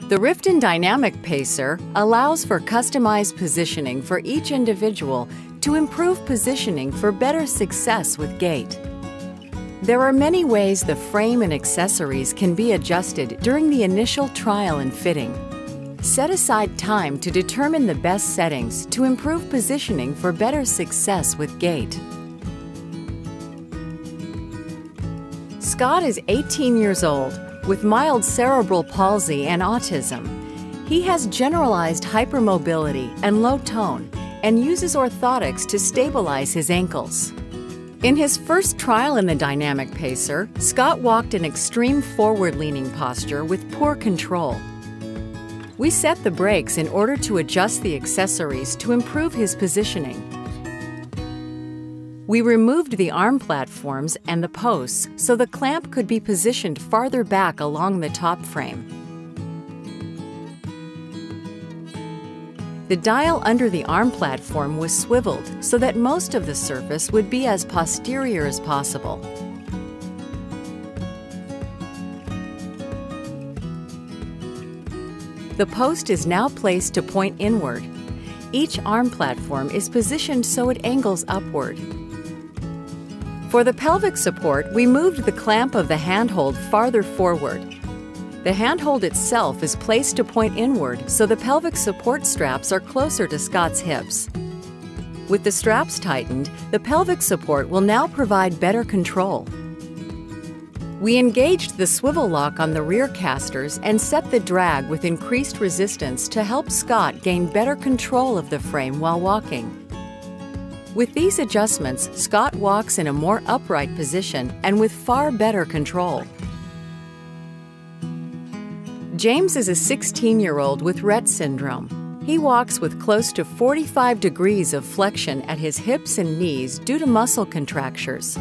The Reuben Dynamic Pacer allows for customized positioning for each individual to improve positioning for better success with gait. There are many ways the frame and accessories can be adjusted during the initial trial and fitting. Set aside time to determine the best settings to improve positioning for better success with gait. Scott is 18 years old with mild cerebral palsy and autism. He has generalized hypermobility and low tone and uses orthotics to stabilize his ankles. In his first trial in the Dynamic Pacer, Scott walked in extreme forward-leaning posture with poor control. We set the brakes in order to adjust the accessories to improve his positioning. We removed the arm platforms and the posts so the clamp could be positioned farther back along the top frame. The dial under the arm platform was swiveled so that most of the surface would be as posterior as possible. The post is now placed to point inward. Each arm platform is positioned so it angles upward. For the pelvic support, we moved the clamp of the handhold farther forward. The handhold itself is placed to point inward so the pelvic support straps are closer to Scott's hips. With the straps tightened, the pelvic support will now provide better control. We engaged the swivel lock on the rear casters and set the drag with increased resistance to help Scott gain better control of the frame while walking. With these adjustments, Scott walks in a more upright position and with far better control. James is a 16-year-old with Rett syndrome. He walks with close to 45 degrees of flexion at his hips and knees due to muscle contractures.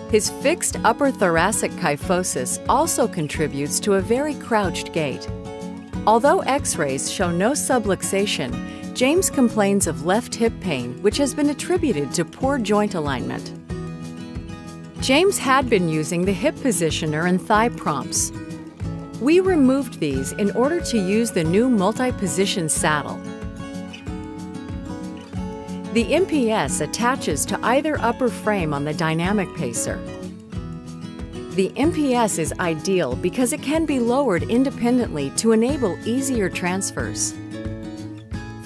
His fixed upper thoracic kyphosis also contributes to a very crouched gait. Although X-rays show no subluxation, James complains of left hip pain, which has been attributed to poor joint alignment. James had been using the hip positioner and thigh prompts. We removed these in order to use the new multi-position saddle. The MPS attaches to either upper frame on the Dynamic Pacer. The MPS is ideal because it can be lowered independently to enable easier transfers.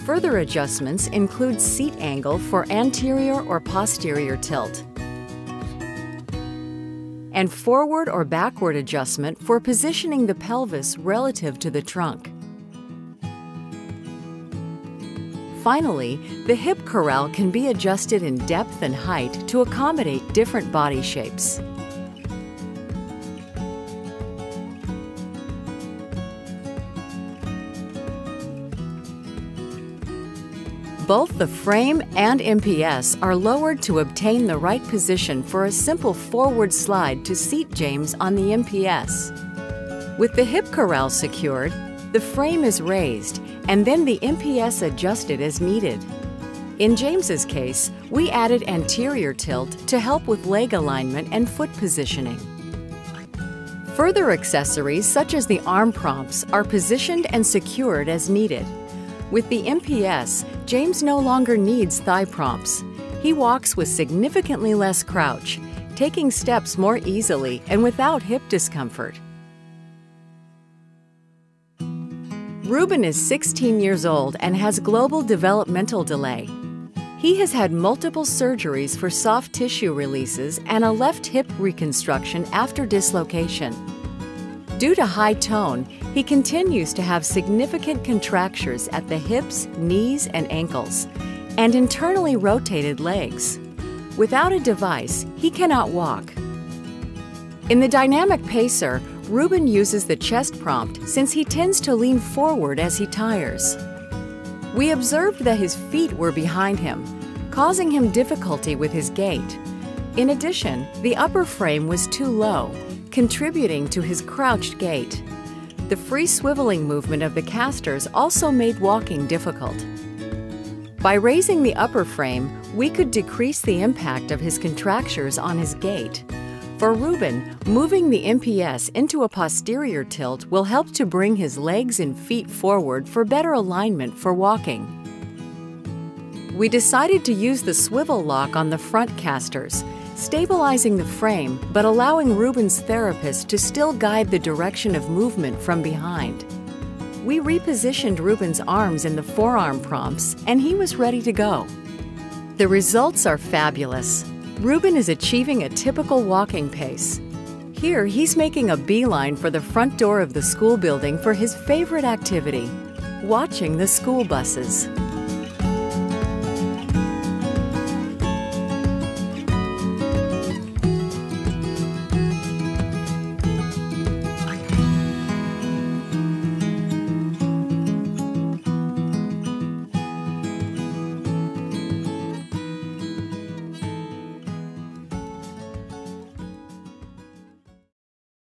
Further adjustments include seat angle for anterior or posterior tilt, and forward or backward adjustment for positioning the pelvis relative to the trunk. Finally, the hip corral can be adjusted in depth and height to accommodate different body shapes. Both the frame and MPS are lowered to obtain the right position for a simple forward slide to seat James on the MPS. With the hip corral secured, the frame is raised and then the MPS adjusted as needed. In James's case, we added anterior tilt to help with leg alignment and foot positioning. Further accessories such as the arm prompts are positioned and secured as needed. With the MPS, James no longer needs thigh prompts. He walks with significantly less crouch, taking steps more easily and without hip discomfort. Reuben is 16 years old and has global developmental delay. He has had multiple surgeries for soft tissue releases and a left hip reconstruction after dislocation. Due to high tone, he continues to have significant contractures at the hips, knees, and ankles, and internally rotated legs. Without a device, he cannot walk. In the Dynamic Pacer, Reuben uses the chest prompt since he tends to lean forward as he tires. We observed that his feet were behind him, causing him difficulty with his gait. In addition, the upper frame was too low, contributing to his crouched gait. The free swiveling movement of the casters also made walking difficult. By raising the upper frame, we could decrease the impact of his contractures on his gait. For Reuben, moving the MPS into a posterior tilt will help to bring his legs and feet forward for better alignment for walking. We decided to use the swivel lock on the front casters, stabilizing the frame but allowing Reuben's therapist to still guide the direction of movement from behind. We repositioned Reuben's arms in the forearm prompts and he was ready to go. The results are fabulous. Reuben is achieving a typical walking pace. Here, he's making a beeline for the front door of the school building for his favorite activity, watching the school buses.